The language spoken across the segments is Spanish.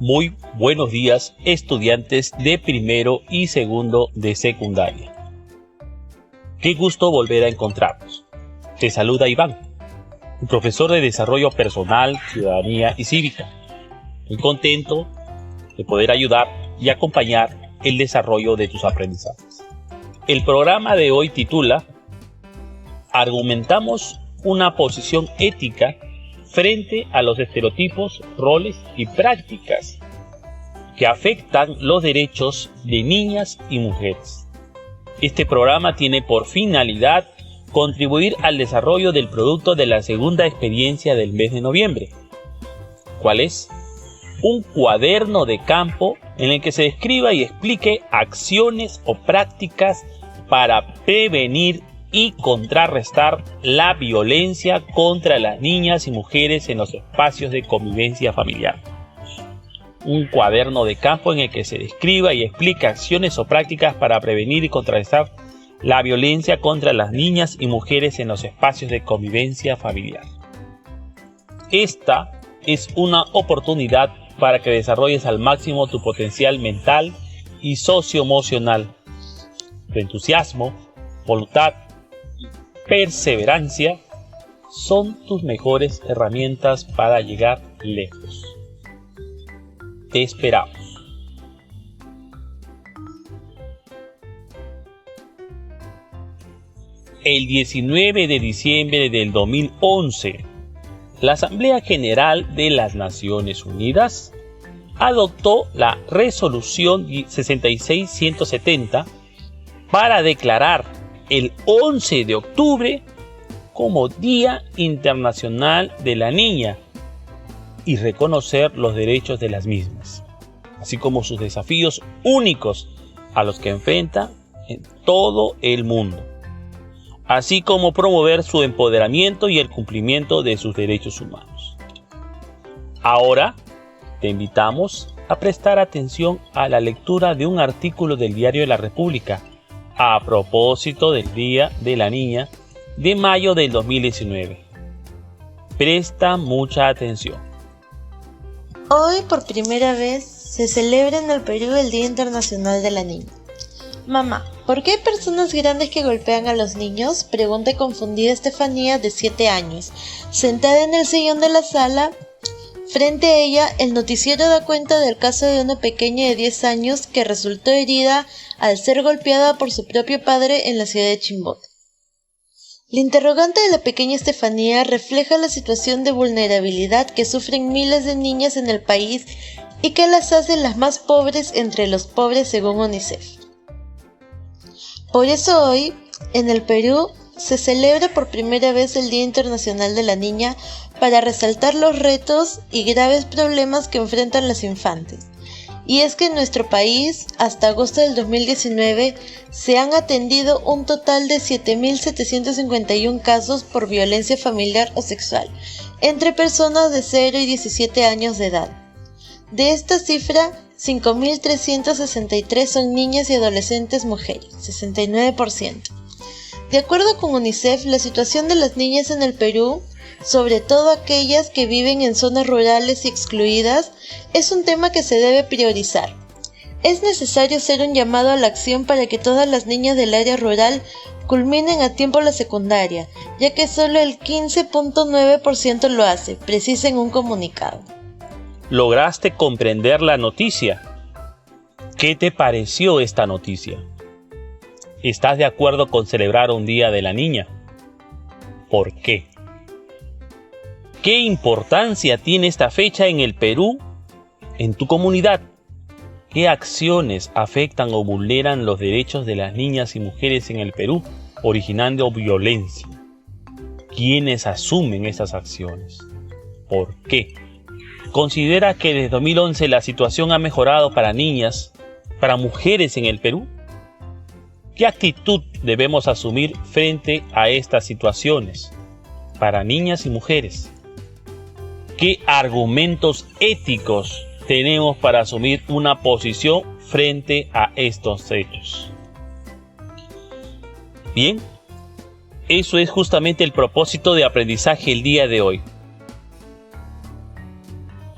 Muy buenos días, estudiantes de primero y segundo de secundaria. Qué gusto volver a encontrarnos. Te saluda Iván, un profesor de desarrollo personal, ciudadanía y cívica. Muy contento de poder ayudar y acompañar el desarrollo de tus aprendizajes. El programa de hoy titula Argumentamos una posición ética frente a los estereotipos, roles y prácticas que afectan los derechos de niñas y mujeres. Este programa tiene por finalidad contribuir al desarrollo del producto de la segunda experiencia del mes de noviembre. ¿Cuál es? Un cuaderno de campo en el que se describa y explique acciones o prácticas para prevenir y contrarrestar la violencia contra las niñas y mujeres en los espacios de convivencia familiar. Un cuaderno de campo en el que se describa y explique acciones o prácticas para prevenir y contrarrestar la violencia contra las niñas y mujeres en los espacios de convivencia familiar. Esta es una oportunidad para que desarrolles al máximo tu potencial mental y socioemocional. Tu entusiasmo, voluntad, perseverancia son tus mejores herramientas para llegar lejos. Te esperamos. El 19 de diciembre del 2011, la Asamblea General de las Naciones Unidas adoptó la Resolución 66-170 para declarar el 11 de octubre como Día Internacional de la Niña y reconocer los derechos de las mismas, así como sus desafíos únicos a los que enfrenta en todo el mundo, así como promover su empoderamiento y el cumplimiento de sus derechos humanos. Ahora te invitamos a prestar atención a la lectura de un artículo del Diario de la República a propósito del Día de la Niña de mayo del 2019. Presta mucha atención. Hoy, por primera vez, se celebra en el Perú el Día Internacional de la Niña. Mamá, ¿por qué hay personas grandes que golpean a los niños?, pregunta confundida Estefanía, de 7 años, sentada en el sillón de la sala. Frente a ella, el noticiero da cuenta del caso de una pequeña de 10 años que resultó herida al ser golpeada por su propio padre en la ciudad de Chimbote. La interrogante de la pequeña Estefanía refleja la situación de vulnerabilidad que sufren miles de niñas en el país y que las hace las más pobres entre los pobres según UNICEF. Por eso hoy, en el Perú, se celebra por primera vez el Día Internacional de la Niña para resaltar los retos y graves problemas que enfrentan las infantes. Y es que en nuestro país, hasta agosto del 2019, se han atendido un total de 7.751 casos por violencia familiar o sexual, entre personas de 0 y 17 años de edad. De esta cifra, 5.363 son niñas y adolescentes mujeres, 69%. De acuerdo con UNICEF, la situación de las niñas en el Perú, sobre todo aquellas que viven en zonas rurales y excluidas, es un tema que se debe priorizar. Es necesario hacer un llamado a la acción para que todas las niñas del área rural culminen a tiempo la secundaria, ya que solo el 15.9% lo hace, precisa en un comunicado. ¿Lograste comprender la noticia? ¿Qué te pareció esta noticia? ¿Estás de acuerdo con celebrar un Día de la Niña? ¿Por qué? ¿Qué importancia tiene esta fecha en el Perú, en tu comunidad? ¿Qué acciones afectan o vulneran los derechos de las niñas y mujeres en el Perú, originando violencia? ¿Quiénes asumen esas acciones? ¿Por qué? ¿Considera que desde 2011 la situación ha mejorado para niñas, para mujeres en el Perú? ¿Qué actitud debemos asumir frente a estas situaciones para niñas y mujeres? ¿Qué argumentos éticos tenemos para asumir una posición frente a estos hechos? Bien, eso es justamente el propósito de aprendizaje el día de hoy.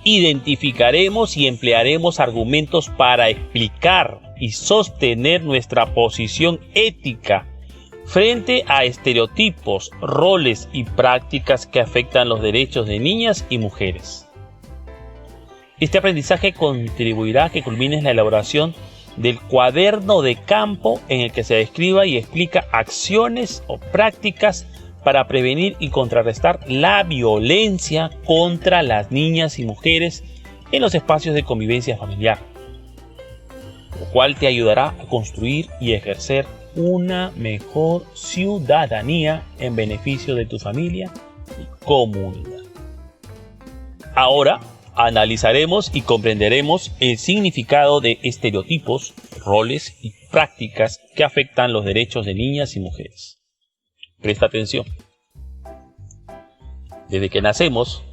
Identificaremos y emplearemos argumentos para explicar y sostener nuestra posición ética frente a estereotipos, roles y prácticas que afectan los derechos de niñas y mujeres. Este aprendizaje contribuirá a que culmines la elaboración del cuaderno de campo en el que se describa y explica acciones o prácticas para prevenir y contrarrestar la violencia contra las niñas y mujeres en los espacios de convivencia familiar, lo cual te ayudará a construir y ejercer una mejor ciudadanía en beneficio de tu familia y comunidad. Ahora analizaremos y comprenderemos el significado de estereotipos, roles y prácticas que afectan los derechos de niñas y mujeres. Presta atención. Desde que nacemos,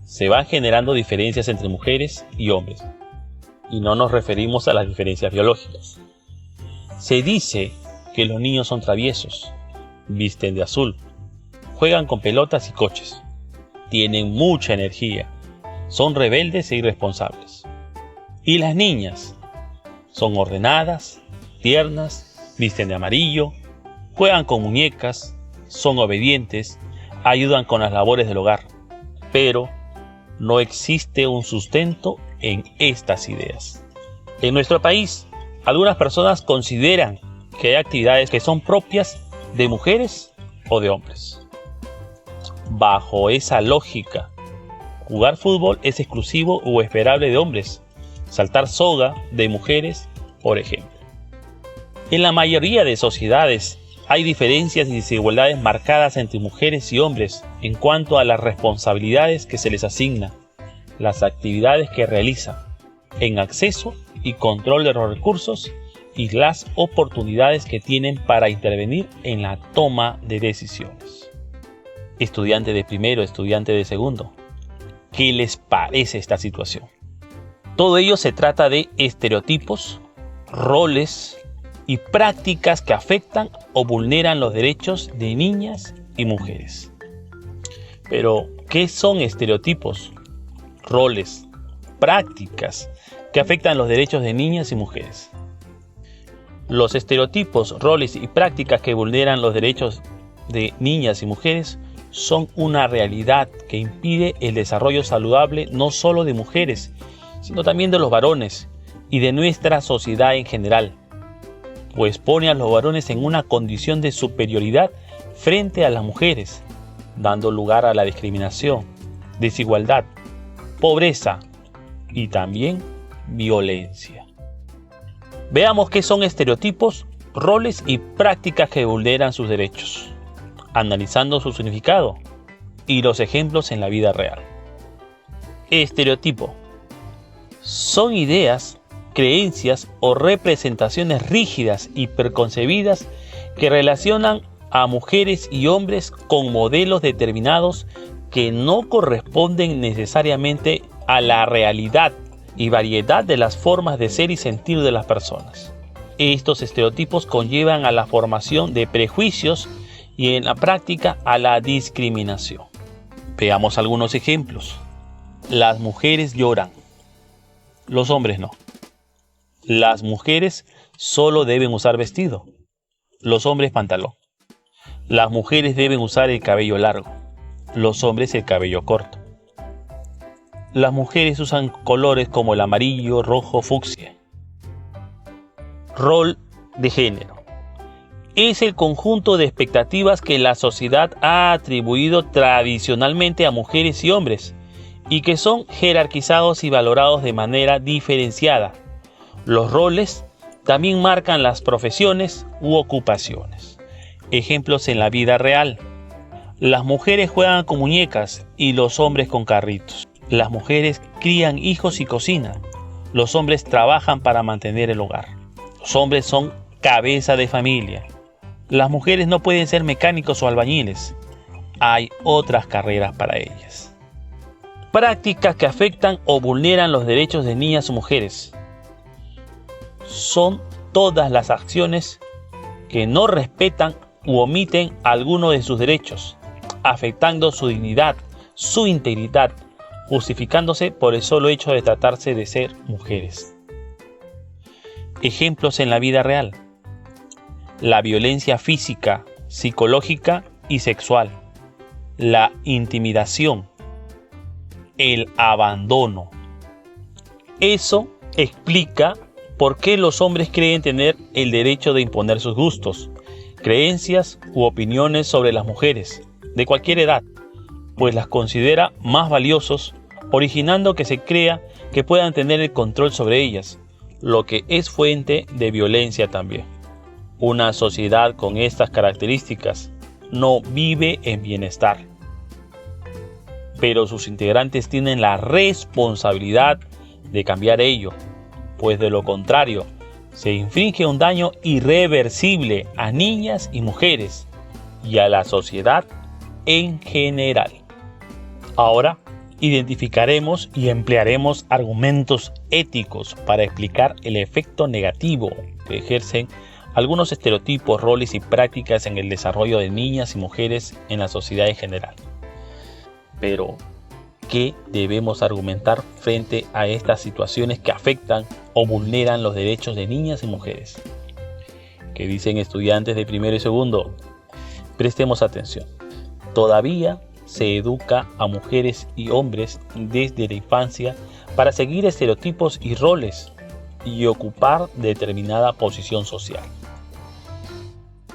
se van generando diferencias entre mujeres y hombres, y no nos referimos a las diferencias biológicas. Se dice que los niños son traviesos, visten de azul, juegan con pelotas y coches, tienen mucha energía, son rebeldes e irresponsables. Y las niñas son ordenadas, tiernas, visten de amarillo, juegan con muñecas, son obedientes, ayudan con las labores del hogar. Pero no existe un sustento en estas ideas. En nuestro país, algunas personas consideran que hay actividades que son propias de mujeres o de hombres. Bajo esa lógica, jugar fútbol es exclusivo o esperable de hombres, saltar soga de mujeres, por ejemplo. En la mayoría de sociedades hay diferencias y desigualdades marcadas entre mujeres y hombres en cuanto a las responsabilidades que se les asigna, las actividades que realizan, en acceso y control de los recursos y las oportunidades que tienen para intervenir en la toma de decisiones. Estudiante de primero, estudiante de segundo, ¿qué les parece esta situación? Todo ello se trata de estereotipos, roles y prácticas que afectan o vulneran los derechos de niñas y mujeres. Pero, ¿qué son estereotipos, roles, prácticas que afectan los derechos de niñas y mujeres? Los estereotipos, roles y prácticas que vulneran los derechos de niñas y mujeres son una realidad que impide el desarrollo saludable no solo de mujeres, sino también de los varones y de nuestra sociedad en general, pues pone a los varones en una condición de superioridad frente a las mujeres, dando lugar a la discriminación, desigualdad, pobreza y también violencia. Veamos qué son estereotipos, roles y prácticas que vulneran sus derechos, analizando su significado y los ejemplos en la vida real. Estereotipo. Son ideas, creencias o representaciones rígidas y preconcebidas que relacionan a mujeres y hombres con modelos determinados que no corresponden necesariamente a la realidad y variedad de las formas de ser y sentir de las personas. Estos estereotipos conllevan a la formación de prejuicios y en la práctica a la discriminación. Veamos algunos ejemplos. Las mujeres lloran, los hombres no. Las mujeres solo deben usar vestido, los hombres pantalón. Las mujeres deben usar el cabello largo, los hombres el cabello corto. Las mujeres usan colores como el amarillo, rojo, fucsia. Rol de género. Es el conjunto de expectativas que la sociedad ha atribuido tradicionalmente a mujeres y hombres y que son jerarquizados y valorados de manera diferenciada. Los roles también marcan las profesiones u ocupaciones. Ejemplos en la vida real. Las mujeres juegan con muñecas y los hombres con carritos. Las mujeres crían hijos y cocinan. Los hombres trabajan para mantener el hogar. Los hombres son cabeza de familia. Las mujeres no pueden ser mecánicos o albañiles. Hay otras carreras para ellas. Prácticas que afectan o vulneran los derechos de niñas o mujeres. Son todas las acciones que no respetan u omiten alguno de sus derechos, afectando su dignidad, su integridad justificándose por el solo hecho de tratarse de ser mujeres. Ejemplos en la vida real: la violencia física, psicológica y sexual, la intimidación, el abandono. Eso explica por qué los hombres creen tener el derecho de imponer sus gustos, creencias u opiniones sobre las mujeres, de cualquier edad, pues las considera más valiosos, originando que se crea que puedan tener el control sobre ellas, lo que es fuente de violencia también. Una sociedad con estas características no vive en bienestar, pero sus integrantes tienen la responsabilidad de cambiar ello, pues de lo contrario, se inflige un daño irreversible a niñas y mujeres y a la sociedad en general. Ahora identificaremos y emplearemos argumentos éticos para explicar el efecto negativo que ejercen algunos estereotipos, roles y prácticas en el desarrollo de niñas y mujeres en la sociedad en general. Pero, ¿qué debemos argumentar frente a estas situaciones que afectan o vulneran los derechos de niñas y mujeres? ¿Qué dicen estudiantes de primero y segundo? Prestemos atención. Todavía se educa a mujeres y hombres desde la infancia para seguir estereotipos y roles y ocupar determinada posición social.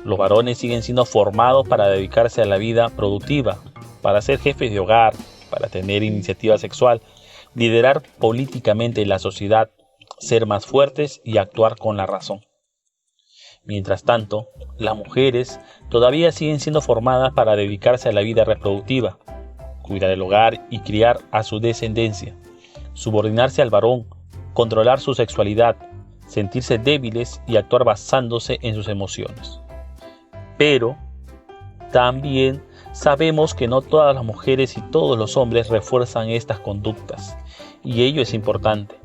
Los varones siguen siendo formados para dedicarse a la vida productiva, para ser jefes de hogar, para tener iniciativa sexual, liderar políticamente la sociedad, ser más fuertes y actuar con la razón. Mientras tanto, las mujeres todavía siguen siendo formadas para dedicarse a la vida reproductiva, cuidar el hogar y criar a su descendencia, subordinarse al varón, controlar su sexualidad, sentirse débiles y actuar basándose en sus emociones. Pero también sabemos que no todas las mujeres y todos los hombres refuerzan estas conductas, y ello es importante.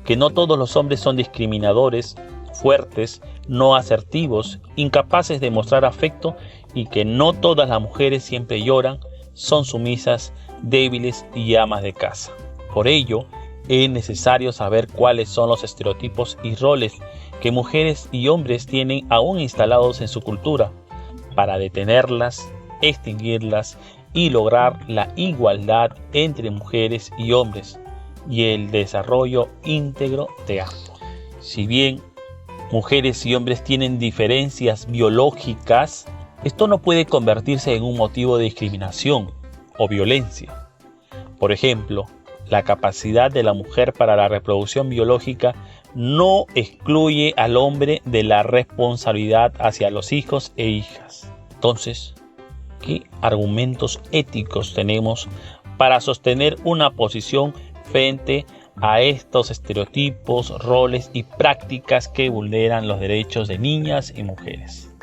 Que no todos los hombres son discriminadores, fuertes, no asertivos, incapaces de mostrar afecto, y que no todas las mujeres siempre lloran, son sumisas, débiles y amas de casa. Por ello, es necesario saber cuáles son los estereotipos y roles que mujeres y hombres tienen aún instalados en su cultura, para detenerlas, extinguirlas y lograr la igualdad entre mujeres y hombres y el desarrollo íntegro de ambos. Si bien mujeres y hombres tienen diferencias biológicas, esto no puede convertirse en un motivo de discriminación o violencia. Por ejemplo, la capacidad de la mujer para la reproducción biológica no excluye al hombre de la responsabilidad hacia los hijos e hijas. Entonces, ¿qué argumentos éticos tenemos para sostener una posición frente a estos estereotipos, roles y prácticas que vulneran los derechos de niñas y mujeres?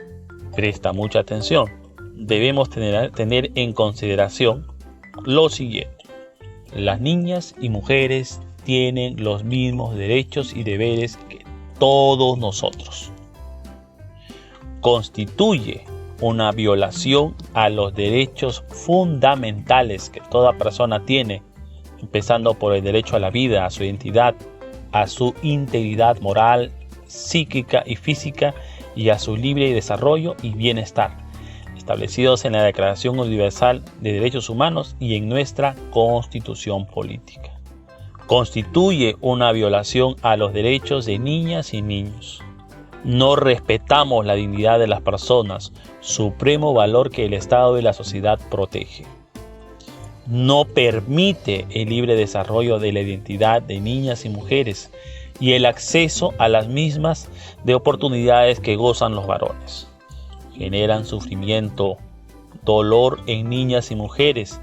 Presta mucha atención. Debemos tener en consideración lo siguiente. Las niñas y mujeres tienen los mismos derechos y deberes que todos nosotros. Constituye una violación a los derechos fundamentales que toda persona tiene, empezando por el derecho a la vida, a su identidad, a su integridad moral, psíquica y física y a su libre desarrollo y bienestar, establecidos en la Declaración Universal de Derechos Humanos y en nuestra Constitución Política. Constituye una violación a los derechos de niñas y niños. No respetamos la dignidad de las personas, supremo valor que el Estado y la sociedad protege. No permite el libre desarrollo de la identidad de niñas y mujeres y el acceso a las mismas de oportunidades que gozan los varones. Generan sufrimiento, dolor en niñas y mujeres,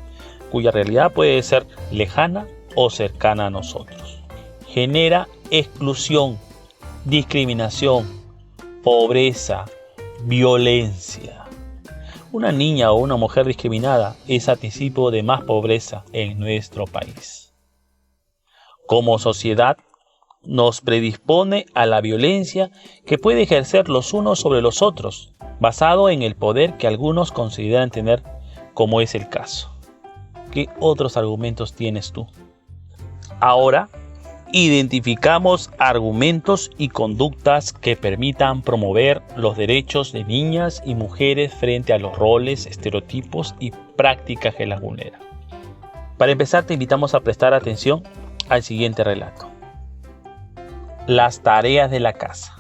cuya realidad puede ser lejana o cercana a nosotros. Genera exclusión, discriminación, pobreza, violencia. Una niña o una mujer discriminada es anticipo de más pobreza en nuestro país. Como sociedad, nos predispone a la violencia que puede ejercer los unos sobre los otros, basado en el poder que algunos consideran tener, como es el caso. ¿qué otros argumentos tienes tú? Ahora, identificamos argumentos y conductas que permitan promover los derechos de niñas y mujeres frente a los roles, estereotipos y prácticas que las vulneran. Para empezar, te invitamos a prestar atención al siguiente relato. Las tareas de la casa.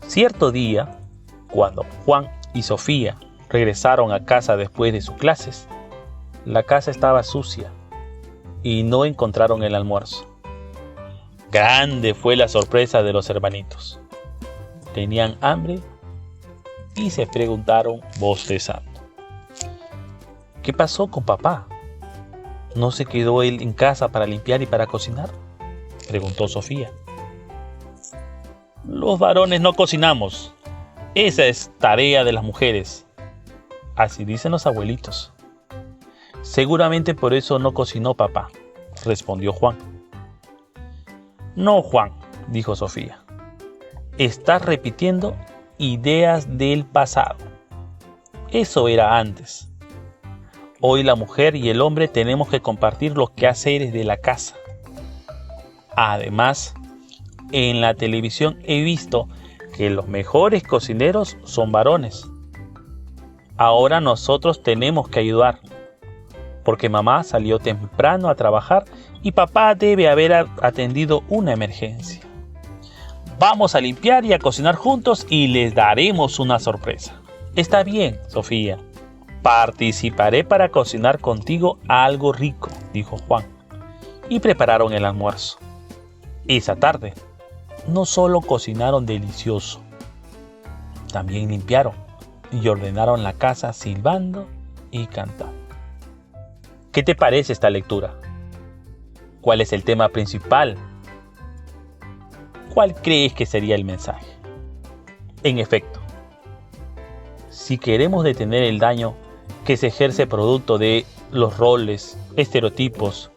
Cierto día, cuando Juan y Sofía regresaron a casa después de sus clases, la casa estaba sucia y no encontraron el almuerzo. Grande fue la sorpresa de los hermanitos. Tenían hambre y se preguntaron bostezando: ¿qué pasó con papá? ¿No se quedó él en casa para limpiar y para cocinar?, preguntó Sofía. Los varones no cocinamos. Esa es tarea de las mujeres. Así dicen los abuelitos. Seguramente por eso no cocinó papá, respondió Juan. No, Juan, dijo Sofía. Estás repitiendo ideas del pasado. Eso era antes. Hoy la mujer y el hombre tenemos que compartir los quehaceres de la casa. Además, en la televisión he visto que los mejores cocineros son varones. Ahora nosotros tenemos que ayudar, porque mamá salió temprano a trabajar y papá debe haber atendido una emergencia. Vamos a limpiar y a cocinar juntos y les daremos una sorpresa. Está bien, Sofía. Participaré para cocinar contigo algo rico, dijo Juan. Y prepararon el almuerzo. Esa tarde, no solo cocinaron delicioso, también limpiaron y ordenaron la casa silbando y cantando. ¿Qué te parece esta lectura? ¿Cuál es el tema principal? ¿Cuál crees que sería el mensaje? En efecto, si queremos detener el daño que se ejerce producto de los roles, estereotipos,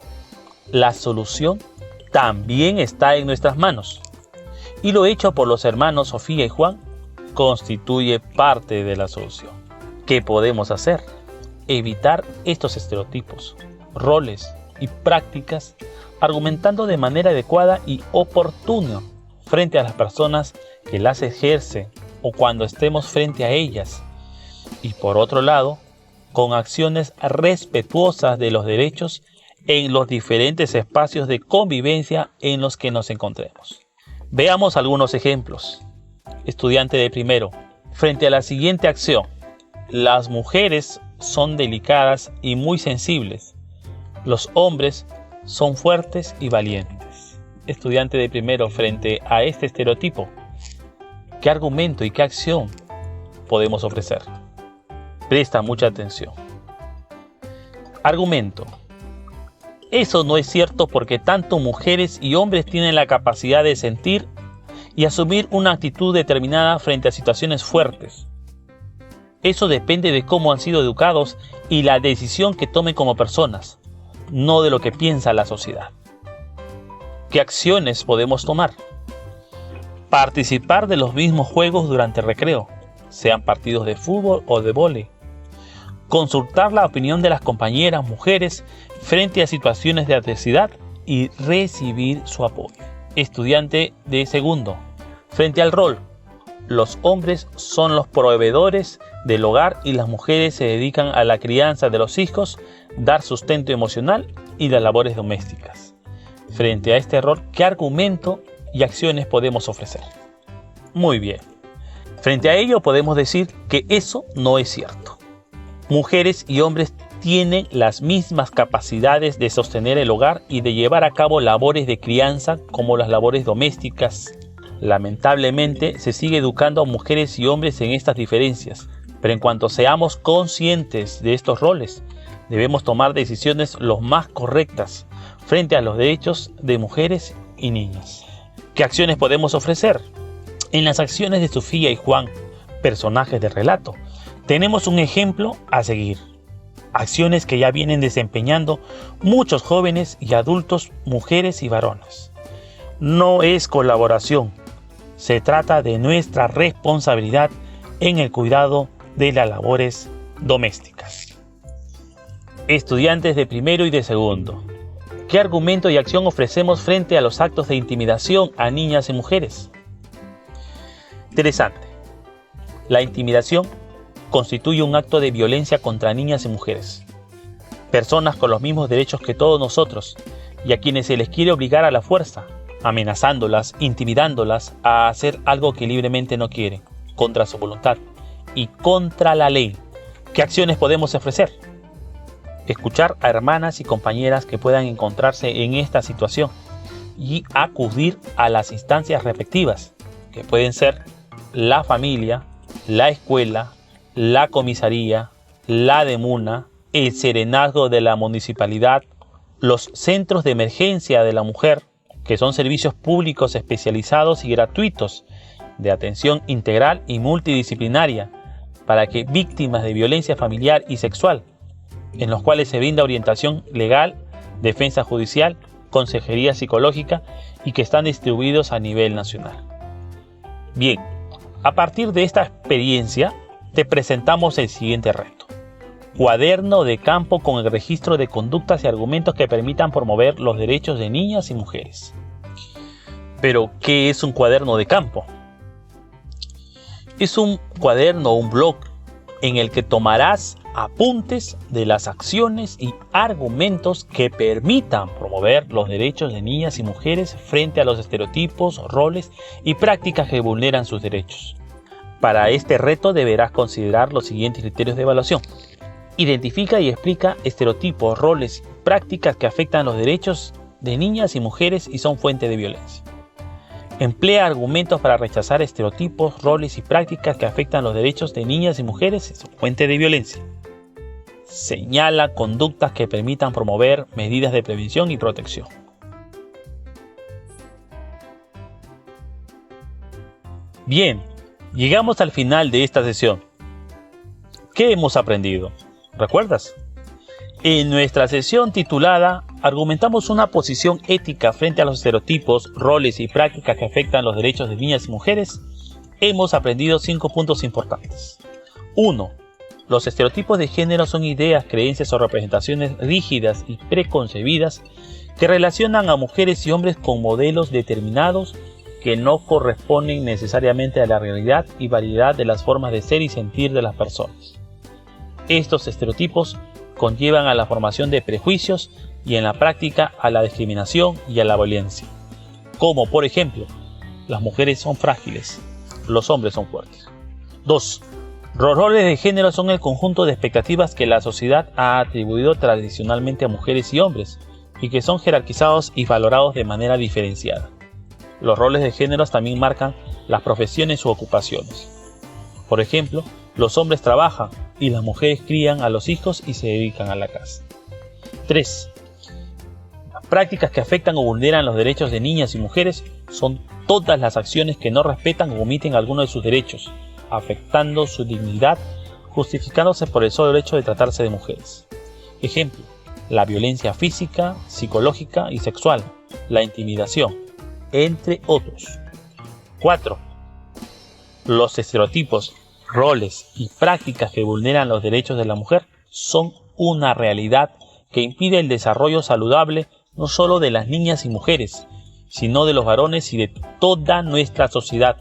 la solución también está en nuestras manos. Y lo hecho por los hermanos Sofía y Juan constituye parte de la solución. ¿Qué podemos hacer? Evitar estos estereotipos, roles y prácticas, argumentando de manera adecuada y oportuna frente a las personas que las ejercen o cuando estemos frente a ellas. Y por otro lado, con acciones respetuosas de los derechos en los diferentes espacios de convivencia en los que nos encontremos. Veamos algunos ejemplos. Estudiante de primero, frente a la siguiente acción: las mujeres son delicadas y muy sensibles. Los hombres son fuertes y valientes. Estudiante de primero, frente a este estereotipo, ¿qué argumento y qué acción podemos ofrecer? Presta mucha atención. Argumento: eso no es cierto porque tanto mujeres y hombres tienen la capacidad de sentir y asumir una actitud determinada frente a situaciones fuertes. Eso depende de cómo han sido educados y la decisión que tomen como personas, no de lo que piensa la sociedad. ¿Qué acciones podemos tomar? Participar de los mismos juegos durante el recreo, sean partidos de fútbol o de vóley. Consultar la opinión de las compañeras mujeres frente a situaciones de adversidad y recibir su apoyo. Estudiante de segundo, frente al rol: los hombres son los proveedores del hogar y las mujeres se dedican a la crianza de los hijos, dar sustento emocional y las labores domésticas. Frente a este rol, ¿qué argumento y acciones podemos ofrecer? Muy bien. Frente a ello podemos decir que eso no es cierto. Mujeres y hombres tienen las mismas capacidades de sostener el hogar y de llevar a cabo labores de crianza como las labores domésticas. Lamentablemente se sigue educando a mujeres y hombres en estas diferencias, pero en cuanto seamos conscientes de estos roles, debemos tomar decisiones lo más correctas frente a los derechos de mujeres y niñas. ¿Qué acciones podemos ofrecer? En las acciones de Sofía y Juan, personajes del relato, tenemos un ejemplo a seguir. Acciones que ya vienen desempeñando muchos jóvenes y adultos, mujeres y varones. No es colaboración, se trata de nuestra responsabilidad en el cuidado de las labores domésticas. Estudiantes de primero y de segundo, ¿qué argumento y acción ofrecemos frente a los actos de intimidación a niñas y mujeres? Interesante. La intimidación constituye un acto de violencia contra niñas y mujeres, personas con los mismos derechos que todos nosotros, y a quienes se les quiere obligar a la fuerza, amenazándolas, intimidándolas a hacer algo que libremente no quieren, contra su voluntad y contra la ley. ¿Qué acciones podemos ofrecer? Escuchar a hermanas y compañeras que puedan encontrarse en esta situación y acudir a las instancias respectivas, que pueden ser la familia, la escuela, la comisaría, la DEMUNA, el serenazgo de la municipalidad, los centros de emergencia de la mujer, que son servicios públicos especializados y gratuitos de atención integral y multidisciplinaria para que víctimas de violencia familiar y sexual, en los cuales se brinda orientación legal, defensa judicial, consejería psicológica y que están distribuidos a nivel nacional. Bien, a partir de esta experiencia te presentamos el siguiente reto. Cuaderno de campo con el registro de conductas y argumentos que permitan promover los derechos de niñas y mujeres. Pero, ¿qué es un cuaderno de campo? Es un cuaderno o un blog en el que tomarás apuntes de las acciones y argumentos que permitan promover los derechos de niñas y mujeres frente a los estereotipos, roles y prácticas que vulneran sus derechos. Para este reto deberás considerar los siguientes criterios de evaluación. Identifica y explica estereotipos, roles y prácticas que afectan los derechos de niñas y mujeres y son fuente de violencia. Emplea argumentos para rechazar estereotipos, roles y prácticas que afectan los derechos de niñas y mujeres y son fuente de violencia. Señala conductas que permitan promover medidas de prevención y protección. Bien, llegamos al final de esta sesión. ¿Qué hemos aprendido? ¿Recuerdas? En nuestra sesión titulada Argumentamos una posición ética frente a los estereotipos, roles y prácticas que afectan los derechos de niñas y mujeres, hemos aprendido 5 puntos importantes. 1. Los estereotipos de género son ideas, creencias o representaciones rígidas y preconcebidas que relacionan a mujeres y hombres con modelos determinados que no corresponden necesariamente a la realidad y variedad de las formas de ser y sentir de las personas. Estos estereotipos conllevan a la formación de prejuicios y en la práctica a la discriminación y a la violencia. Como por ejemplo, las mujeres son frágiles, los hombres son fuertes. 2. Los roles de género son el conjunto de expectativas que la sociedad ha atribuido tradicionalmente a mujeres y hombres y que son jerarquizados y valorados de manera diferenciada. Los roles de género también marcan las profesiones u ocupaciones. Por ejemplo, los hombres trabajan y las mujeres crían a los hijos y se dedican a la casa. 3. Las prácticas que afectan o vulneran los derechos de niñas y mujeres son todas las acciones que no respetan o omiten alguno de sus derechos, afectando su dignidad, justificándose por el solo hecho de tratarse de mujeres. Ejemplo, la violencia física, psicológica y sexual, la intimidación, entre otros. 4. Los estereotipos, roles y prácticas que vulneran los derechos de la mujer son una realidad que impide el desarrollo saludable no solo de las niñas y mujeres, sino de los varones y de toda nuestra sociedad,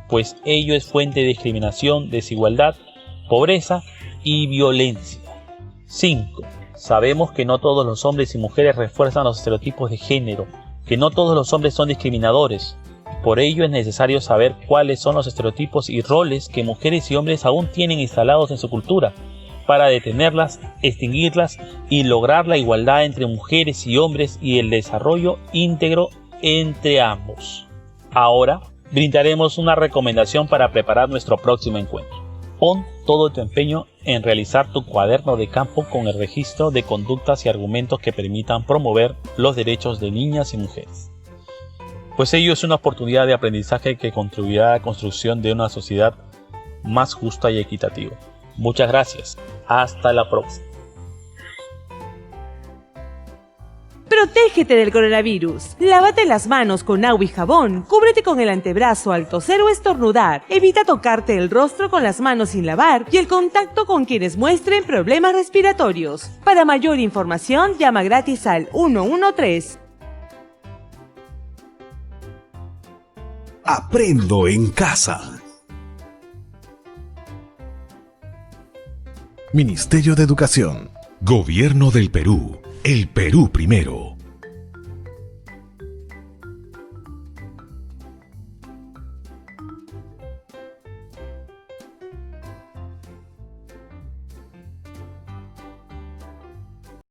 pues ello es fuente de discriminación, desigualdad, pobreza y violencia. 5. Sabemos que no todos los hombres y mujeres refuerzan los estereotipos de género, que no todos los hombres son discriminadores. Por ello es necesario saber cuáles son los estereotipos y roles que mujeres y hombres aún tienen instalados en su cultura, para detenerlas, extinguirlas y lograr la igualdad entre mujeres y hombres y el desarrollo íntegro entre ambos. Ahora, brindaremos una recomendación para preparar nuestro próximo encuentro. Pon todo tu empeño en realizar tu cuaderno de campo con el registro de conductas y argumentos que permitan promover los derechos de niñas y mujeres. Pues ello es una oportunidad de aprendizaje que contribuirá a la construcción de una sociedad más justa y equitativa. Muchas gracias. Hasta la próxima. Protégete del coronavirus. Lávate las manos con agua y jabón, cúbrete con el antebrazo al toser o estornudar, evita tocarte el rostro con las manos sin lavar y el contacto con quienes muestren problemas respiratorios. Para mayor información, llama gratis al 113. Aprendo en casa. Ministerio de Educación. Gobierno del Perú. El Perú primero.